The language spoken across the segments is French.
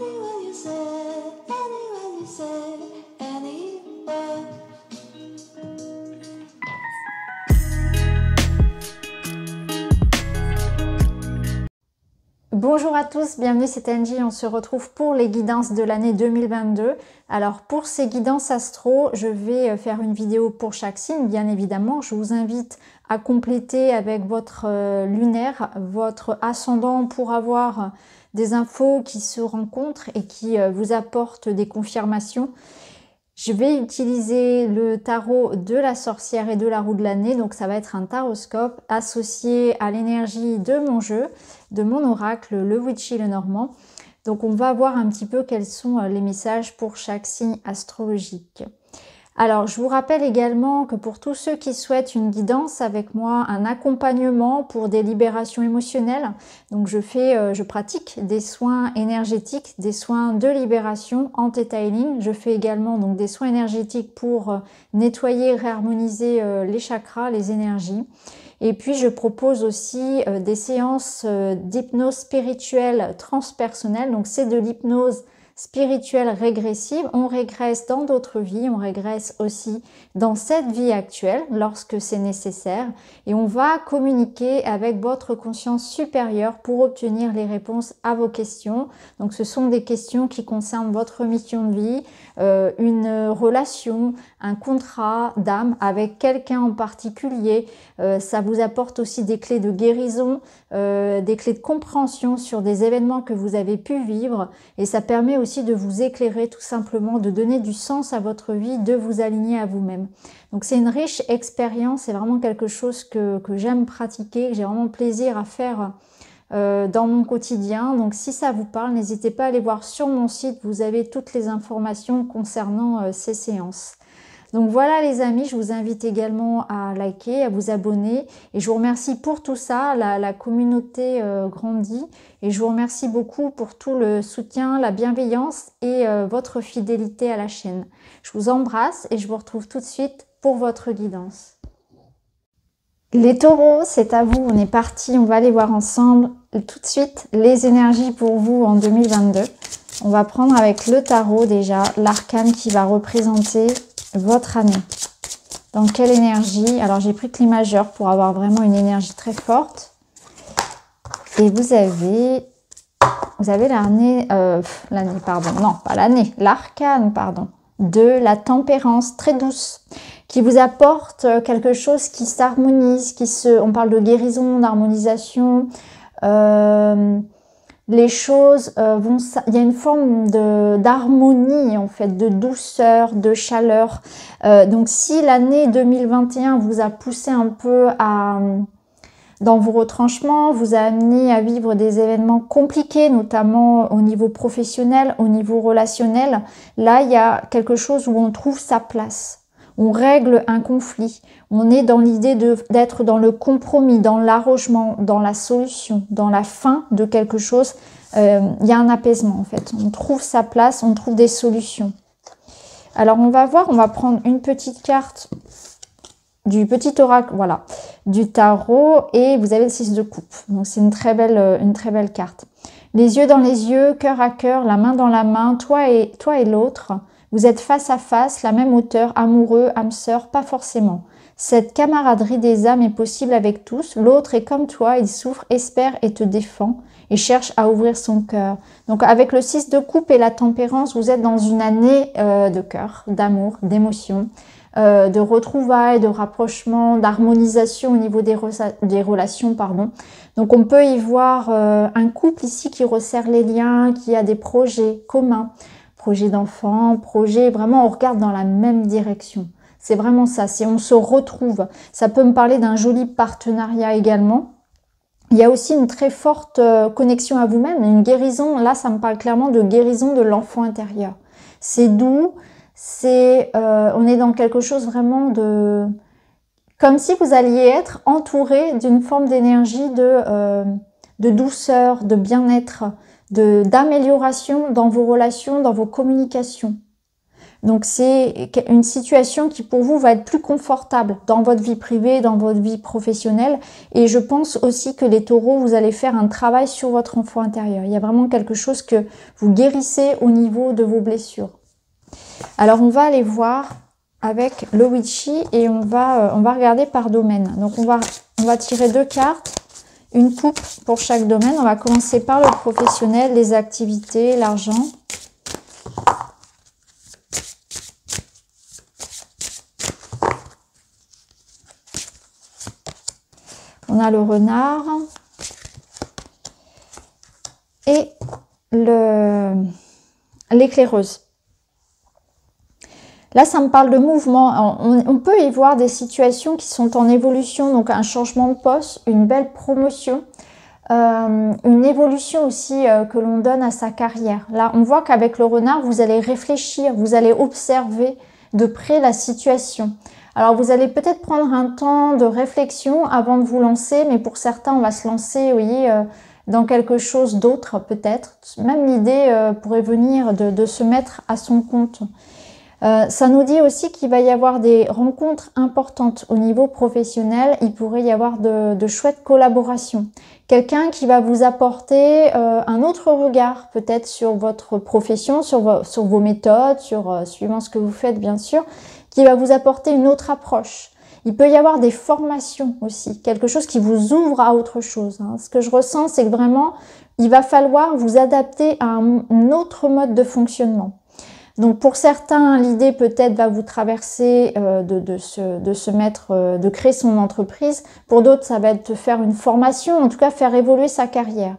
Anywhere you say, anywhere you say, anywhere. Bonjour à tous, bienvenue, c'est Angie, on se retrouve pour les guidances de l'année 2022. Alors pour ces guidances astro, je vais faire une vidéo pour chaque signe, bien évidemment. Je vous invite à compléter avec votre lunaire, votre ascendant pour avoir des infos qui se rencontrent et qui vous apportent des confirmations. Je vais utiliser le tarot de la sorcière et de la roue de l'année, donc ça va être un taroscope associé à l'énergie de mon jeu, de mon oracle, le Witchy le Normand. Donc on va voir un petit peu quels sont les messages pour chaque signe astrologique. Alors je vous rappelle également que pour tous ceux qui souhaitent une guidance avec moi, un accompagnement pour des libérations émotionnelles, donc je pratique des soins énergétiques, des soins de libération en Theta Healing. Je fais également donc des soins énergétiques pour nettoyer, réharmoniser les chakras, les énergies. Et puis je propose aussi des séances d'hypnose spirituelle transpersonnelle, donc c'est de l'hypnose spirituelle régressive. On régresse dans d'autres vies, on régresse aussi dans cette vie actuelle lorsque c'est nécessaire et on va communiquer avec votre conscience supérieure pour obtenir les réponses à vos questions. Donc ce sont des questions qui concernent votre mission de vie, une relation, un contrat d'âme avec quelqu'un en particulier. Ça vous apporte aussi des clés de guérison, des clés de compréhension sur des événements que vous avez pu vivre et ça permet aussi de vous éclairer tout simplement, de donner du sens à votre vie, de vous aligner à vous-même. Donc c'est une riche expérience, c'est vraiment quelque chose que j'aime pratiquer, que j'ai vraiment plaisir à faire dans mon quotidien. Donc si ça vous parle, n'hésitez pas à aller voir sur mon site, vous avez toutes les informations concernant ces séances. Donc voilà les amis, je vous invite également à liker, à vous abonner et je vous remercie pour tout ça, la communauté grandit et je vous remercie beaucoup pour tout le soutien, la bienveillance et votre fidélité à la chaîne. Je vous embrasse et je vous retrouve tout de suite pour votre guidance. Les taureaux, c'est à vous, on est parti, on va aller voir ensemble tout de suite les énergies pour vous en 2022. On va prendre avec le tarot déjà l'arcane qui va représenter votre année. Dans quelle énergie? Alors j'ai pris clé majeure pour avoir vraiment une énergie très forte. Et vous avez l'année, l'arcane, pardon, de la tempérance très douce, qui vous apporte quelque chose qui s'harmonise, on parle de guérison, d'harmonisation, les choses il y a une forme d'harmonie en fait, de douceur, de chaleur. Donc si l'année 2021 vous a poussé un peu dans vos retranchements, vous a amené à vivre des événements compliqués, notamment au niveau professionnel, au niveau relationnel, là il y a quelque chose où on trouve sa place. On règle un conflit, on est dans l'idée d'être dans le compromis, dans l'arrangement, dans la solution, dans la fin de quelque chose. Il y a un apaisement en fait, on trouve sa place, on trouve des solutions. Alors on va voir, on va prendre une petite carte du petit oracle, voilà, du tarot et vous avez le 6 de coupe. Donc c'est une très belle carte. Les yeux dans les yeux, cœur à cœur, la main dans la main, toi et l'autre. Vous êtes face à face, la même hauteur, amoureux, âme sœur, pas forcément. Cette camaraderie des âmes est possible avec tous. L'autre est comme toi, il souffre, espère et te défend et cherche à ouvrir son cœur. Donc avec le 6 de coupe et la tempérance, vous êtes dans une année de cœur, d'amour, d'émotion, de retrouvailles, de rapprochement, d'harmonisation au niveau des relations, pardon. Donc on peut y voir un couple ici qui resserre les liens, qui a des projets communs. Projet d'enfant, projet, vraiment on regarde dans la même direction. C'est vraiment ça, on se retrouve. Ça peut me parler d'un joli partenariat également. Il y a aussi une très forte connexion à vous-même, une guérison. Là, ça me parle clairement de guérison de l'enfant intérieur. C'est doux, on est dans quelque chose vraiment comme si vous alliez être entouré d'une forme d'énergie de douceur, de bien-être, d'amélioration dans vos relations, dans vos communications. Donc c'est une situation qui pour vous va être plus confortable dans votre vie privée, dans votre vie professionnelle. Et je pense aussi que les taureaux, vous allez faire un travail sur votre enfant intérieur. Il y a vraiment quelque chose que vous guérissez au niveau de vos blessures. Alors on va aller voir avec le Witchy et on va regarder par domaine. Donc on va tirer 2 cartes, une coupe pour chaque domaine. On va commencer par le professionnel, les activités, l'argent. On a le renard et l'éclaireuse. Là, ça me parle de mouvement. On peut y voir des situations qui sont en évolution, donc un changement de poste, une belle promotion, une évolution aussi que l'on donne à sa carrière. Là, on voit qu'avec le renard, vous allez réfléchir, vous allez observer de près la situation. Alors, vous allez peut-être prendre un temps de réflexion avant de vous lancer, mais pour certains, on va se lancer, vous voyez, dans quelque chose d'autre peut-être. Même l'idée pourrait venir de se mettre à son compte. Ça nous dit aussi qu'il va y avoir des rencontres importantes au niveau professionnel. Il pourrait y avoir de chouettes collaborations. Quelqu'un qui va vous apporter un autre regard peut-être sur votre profession, sur vos méthodes, suivant ce que vous faites bien sûr, qui va vous apporter une autre approche. Il peut y avoir des formations aussi, quelque chose qui vous ouvre à autre chose. Ce que je ressens, c'est que vraiment, il va falloir vous adapter à un autre mode de fonctionnement. Donc pour certains, l'idée peut-être va vous traverser de créer son entreprise. Pour d'autres, ça va être de faire une formation, en tout cas faire évoluer sa carrière.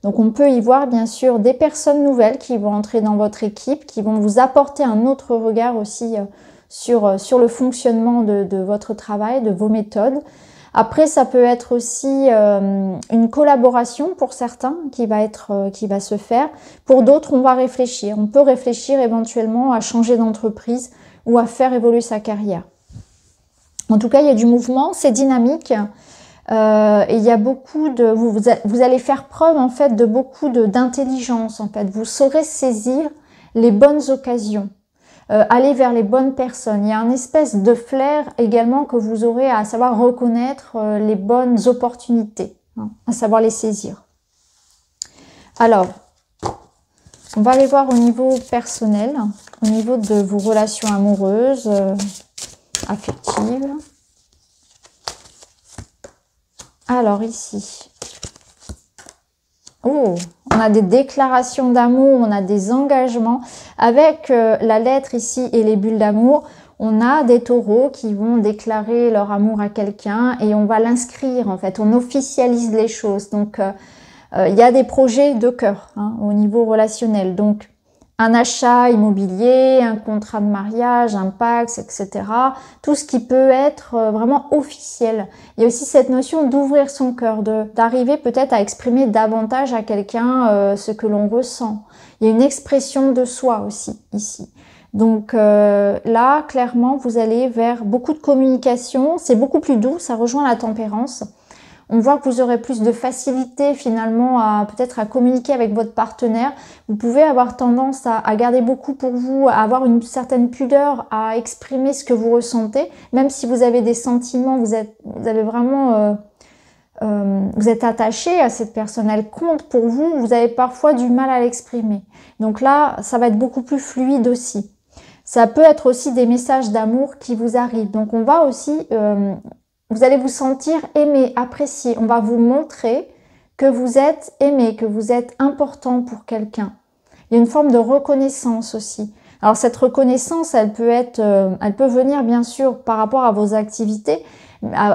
Donc on peut y voir bien sûr des personnes nouvelles qui vont entrer dans votre équipe, qui vont vous apporter un autre regard aussi sur le fonctionnement de votre travail, de vos méthodes. Après, ça peut être aussi une collaboration pour certains qui va se faire. Pour d'autres, on va réfléchir. On peut réfléchir éventuellement à changer d'entreprise ou à faire évoluer sa carrière. En tout cas, il y a du mouvement, c'est dynamique. Et il y a beaucoup de... Vous allez faire preuve en fait de beaucoup d'intelligence en fait. Vous saurez saisir les bonnes occasions. Aller vers les bonnes personnes. Il y a une espèce de flair également que vous aurez à savoir reconnaître les bonnes opportunités, à savoir les saisir. Alors, on va aller voir au niveau personnel, au niveau de vos relations amoureuses, affectives. Alors ici, oh, on a des déclarations d'amour, on a des engagements. Avec la lettre ici et les bulles d'amour, on a des taureaux qui vont déclarer leur amour à quelqu'un et on va l'inscrire en fait, on officialise les choses. Donc, il y a des projets de cœur au niveau relationnel. Donc, un achat immobilier, un contrat de mariage, un Pacs, etc. Tout ce qui peut être vraiment officiel. Il y a aussi cette notion d'ouvrir son cœur, d'arriver peut-être à exprimer davantage à quelqu'un ce que l'on ressent. Il y a une expression de soi aussi ici. Donc là, clairement, vous allez vers beaucoup de communication. C'est beaucoup plus doux, ça rejoint la tempérance. On voit que vous aurez plus de facilité finalement à peut-être à communiquer avec votre partenaire. Vous pouvez avoir tendance à garder beaucoup pour vous, à avoir une certaine pudeur, à exprimer ce que vous ressentez. Même si vous avez des sentiments, vous êtes attaché à cette personne, elle compte pour vous, vous avez parfois du mal à l'exprimer. Donc là, ça va être beaucoup plus fluide aussi. Ça peut être aussi des messages d'amour qui vous arrivent. Donc on va aussi... vous allez vous sentir aimé, apprécié. On va vous montrer que vous êtes aimé, que vous êtes important pour quelqu'un. Il y a une forme de reconnaissance aussi. Alors cette reconnaissance, elle peut venir bien sûr par rapport à vos activités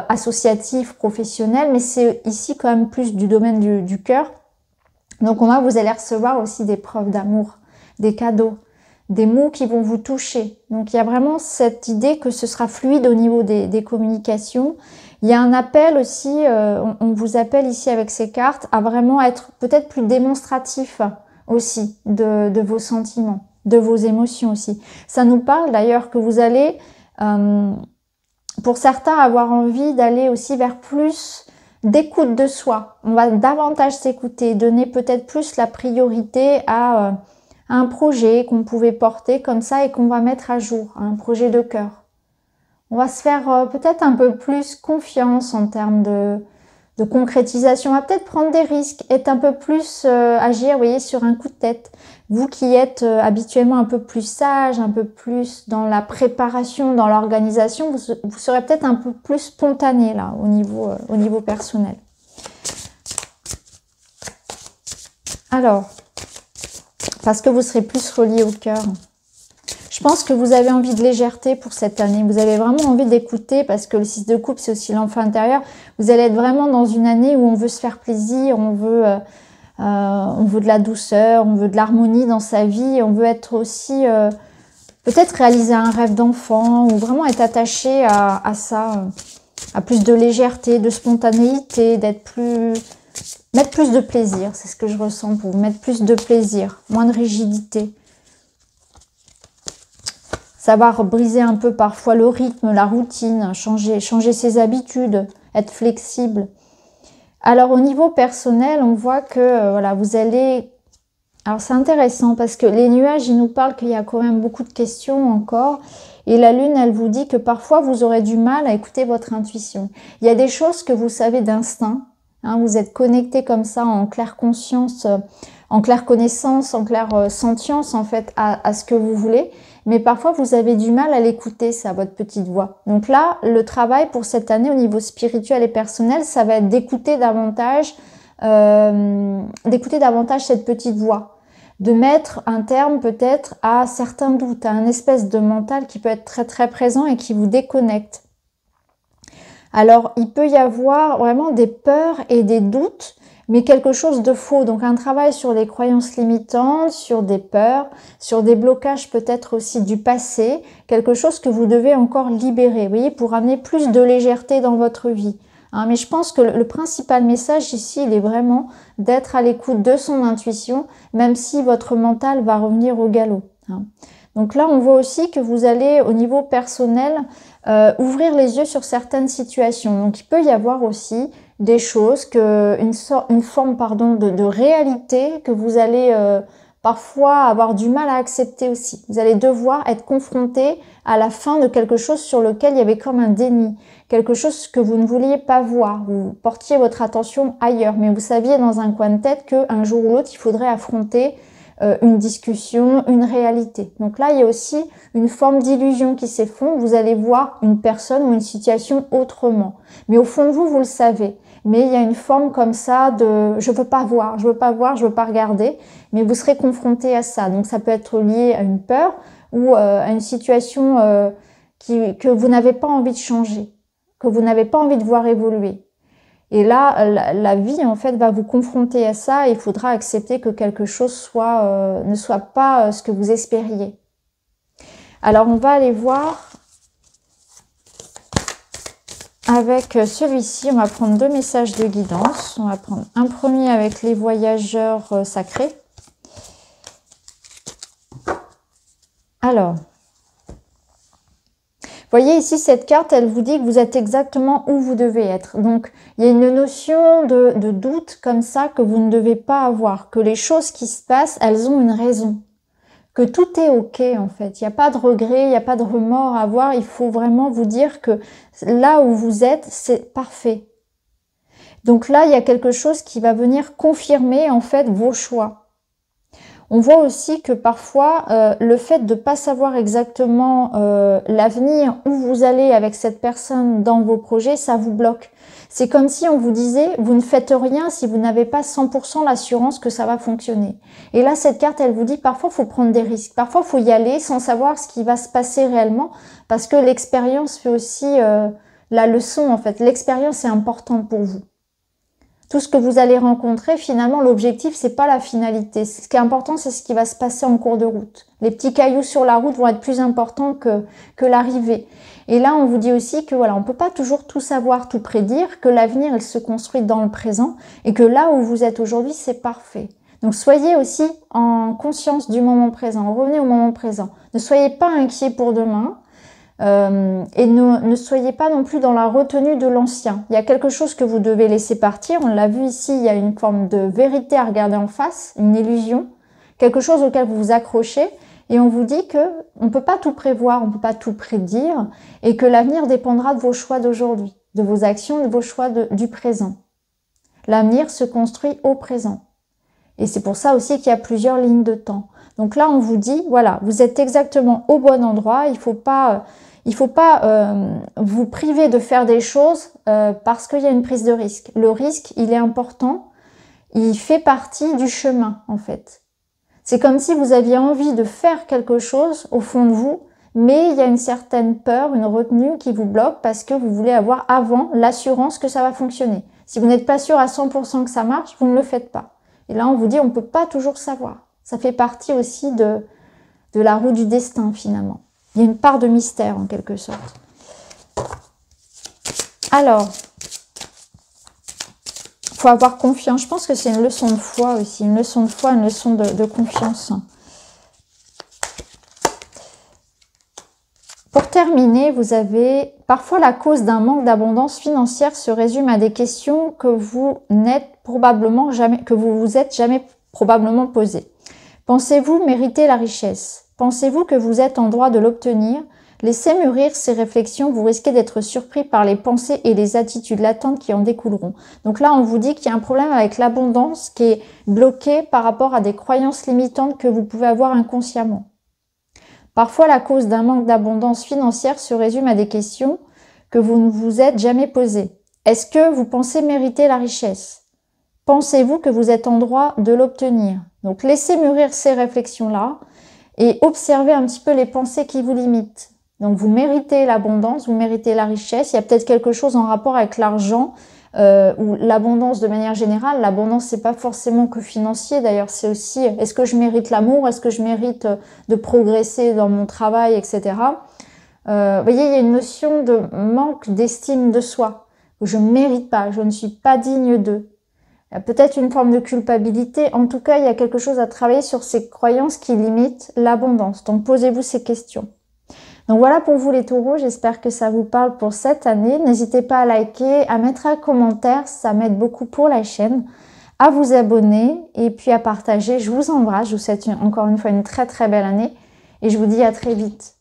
associatives, professionnelles, mais c'est ici quand même plus du domaine du cœur. Donc vous allez recevoir aussi des preuves d'amour, des cadeaux, des mots qui vont vous toucher. Donc il y a vraiment cette idée que ce sera fluide au niveau des communications. Il y a un appel aussi, on vous appelle ici avec ces cartes à vraiment être peut-être plus démonstratif aussi de vos sentiments, de vos émotions aussi. Ça nous parle d'ailleurs que vous allez, pour certains, avoir envie d'aller aussi vers plus d'écoute de soi. On va davantage s'écouter, donner peut-être plus la priorité à un projet qu'on pouvait porter comme ça et qu'on va mettre à jour, un projet de cœur. On va se faire peut-être un peu plus confiance en termes de concrétisation. On va peut-être prendre des risques, être un peu plus agir, vous voyez, sur un coup de tête. Vous qui êtes habituellement un peu plus sage, un peu plus dans la préparation, dans l'organisation, vous serez peut-être un peu plus spontané là au niveau personnel. Alors, parce que vous serez plus relié au cœur. Je pense que vous avez envie de légèreté pour cette année. Vous avez vraiment envie d'écouter parce que le 6 de coupe, c'est aussi l'enfant intérieur. Vous allez être vraiment dans une année où on veut se faire plaisir, on veut de la douceur, on veut de l'harmonie dans sa vie. On veut être aussi, peut-être réaliser un rêve d'enfant ou vraiment être attaché à ça, à plus de légèreté, de spontanéité, mettre plus de plaisir. C'est ce que je ressens pour vous. Mettre plus de plaisir, moins de rigidité. Savoir briser un peu parfois le rythme, la routine, changer ses habitudes, être flexible. Alors au niveau personnel, on voit que voilà, vous allez... Alors c'est intéressant parce que les nuages, ils nous parlent qu'il y a quand même beaucoup de questions encore. Et la lune, elle vous dit que parfois vous aurez du mal à écouter votre intuition. Il y a des choses que vous savez d'instinct. Hein, vous êtes connecté comme ça en claire conscience, en claire connaissance, en claire sentience en fait à ce que vous voulez. Mais parfois, vous avez du mal à l'écouter, ça, votre petite voix. Donc là, le travail pour cette année au niveau spirituel et personnel, ça va être d'écouter davantage cette petite voix. De mettre un terme peut-être à certains doutes, à un espèce de mental qui peut être très très présent et qui vous déconnecte. Alors, il peut y avoir vraiment des peurs et des doutes, mais quelque chose de faux. Donc un travail sur les croyances limitantes, sur des peurs, sur des blocages peut-être aussi du passé, quelque chose que vous devez encore libérer, vous voyez, pour amener plus de légèreté dans votre vie. Hein, mais je pense que le principal message ici, il est vraiment d'être à l'écoute de son intuition, même si votre mental va revenir au galop. Hein. Donc là, on voit aussi que vous allez, au niveau personnel, ouvrir les yeux sur certaines situations. Donc il peut y avoir aussi des choses, une forme de réalité que vous allez parfois avoir du mal à accepter aussi. Vous allez devoir être confronté à la fin de quelque chose sur lequel il y avait comme un déni, quelque chose que vous ne vouliez pas voir. Vous portiez votre attention ailleurs, mais vous saviez dans un coin de tête qu'un jour ou l'autre, il faudrait affronter une discussion, une réalité. Donc là, il y a aussi une forme d'illusion qui s'effondre. Vous allez voir une personne ou une situation autrement. Mais au fond de vous, vous le savez. Mais il y a une forme comme ça de « je veux pas voir, je veux pas voir, je veux pas regarder ». Mais vous serez confronté à ça. Donc ça peut être lié à une peur ou à une situation que vous n'avez pas envie de changer, que vous n'avez pas envie de voir évoluer. Et là, la vie, en fait, va vous confronter à ça et il faudra accepter que quelque chose ne soit pas ce que vous espériez. Alors, on va aller voir avec celui-ci. On va prendre 2 messages de guidance. On va prendre un premier avec les voyageurs sacrés. Alors... Vous voyez ici, cette carte, elle vous dit que vous êtes exactement où vous devez être. Donc, il y a une notion de doute comme ça que vous ne devez pas avoir. Que les choses qui se passent, elles ont une raison. Que tout est OK, en fait. Il n'y a pas de regret, il n'y a pas de remords à avoir. Il faut vraiment vous dire que là où vous êtes, c'est parfait. Donc là, il y a quelque chose qui va venir confirmer, en fait, vos choix. On voit aussi que parfois, le fait de ne pas savoir exactement l'avenir, où vous allez avec cette personne dans vos projets, ça vous bloque. C'est comme si on vous disait, vous ne faites rien si vous n'avez pas 100% l'assurance que ça va fonctionner. Et là, cette carte, elle vous dit, parfois, il faut prendre des risques. Parfois, il faut y aller sans savoir ce qui va se passer réellement, parce que l'expérience fait aussi la leçon, en fait. L'expérience est importante pour vous. Tout ce que vous allez rencontrer, finalement, l'objectif, c'est pas la finalité. Ce qui est important, c'est ce qui va se passer en cours de route. Les petits cailloux sur la route vont être plus importants que l'arrivée. Et là, on vous dit aussi que voilà, on peut pas toujours tout savoir, tout prédire, que l'avenir, il se construit dans le présent et que là où vous êtes aujourd'hui, c'est parfait. Donc, soyez aussi en conscience du moment présent. Revenez au moment présent. Ne soyez pas inquiets pour demain. Et ne soyez pas non plus dans la retenue de l'ancien. Il y a quelque chose que vous devez laisser partir. On l'a vu ici, il y a une forme de vérité à regarder en face, une illusion quelque chose auquel vous vous accrochez. Et on vous dit que on ne peut pas tout prévoir, on ne peut pas tout prédire et que l'avenir dépendra de vos choix d'aujourd'hui, de vos actions et de vos choix du présent. L'avenir se construit au présent. Et c'est pour ça aussi qu'il y a plusieurs lignes de temps. Donc là, on vous dit, voilà, vous êtes exactement au bon endroit. Il faut pas vous priver de faire des choses parce qu'il y a une prise de risque. Le risque, il est important. Il fait partie du chemin, en fait. C'est comme si vous aviez envie de faire quelque chose au fond de vous, mais il y a une certaine peur, une retenue qui vous bloque parce que vous voulez avoir avant l'assurance que ça va fonctionner. Si vous n'êtes pas sûr à 100% que ça marche, vous ne le faites pas. Et là, on vous dit, on ne peut pas toujours savoir. Ça fait partie aussi de la roue du destin, finalement. Il y a une part de mystère, en quelque sorte. Alors, il faut avoir confiance. Je pense que c'est une leçon de foi aussi. Une leçon de foi, une leçon de confiance. Pour terminer, vous avez parfois la cause d'un manque d'abondance financière se résume à des questions que vous n'êtes probablement jamais, que vous vous êtes jamais probablement posées. Pensez-vous mériter la richesse? Pensez-vous que vous êtes en droit de l'obtenir? Laissez mûrir ces réflexions, vous risquez d'être surpris par les pensées et les attitudes latentes qui en découleront. Donc là, on vous dit qu'il y a un problème avec l'abondance qui est bloqué par rapport à des croyances limitantes que vous pouvez avoir inconsciemment. Parfois, la cause d'un manque d'abondance financière se résume à des questions que vous ne vous êtes jamais posées. Est-ce que vous pensez mériter la richesse? Pensez-vous que vous êtes en droit de l'obtenir? Donc, laissez mûrir ces réflexions-là et observez un petit peu les pensées qui vous limitent. Donc, vous méritez l'abondance, vous méritez la richesse. Il y a peut-être quelque chose en rapport avec l'argent ou l'abondance de manière générale. L'abondance, c'est pas forcément que financier. D'ailleurs, c'est aussi, est-ce que je mérite l'amour? Est-ce que je mérite de progresser dans mon travail, etc. Vous voyez, il y a une notion de manque d'estime de soi. Je ne mérite pas, je ne suis pas digne d'eux. Il y a peut-être une forme de culpabilité. En tout cas, il y a quelque chose à travailler sur ces croyances qui limitent l'abondance. Donc, posez-vous ces questions. Donc voilà pour vous les taureaux, j'espère que ça vous parle pour cette année. N'hésitez pas à liker, à mettre un commentaire, ça m'aide beaucoup pour la chaîne, à vous abonner et puis à partager. Je vous embrasse, je vous souhaite encore une fois une très très belle année et je vous dis à très vite.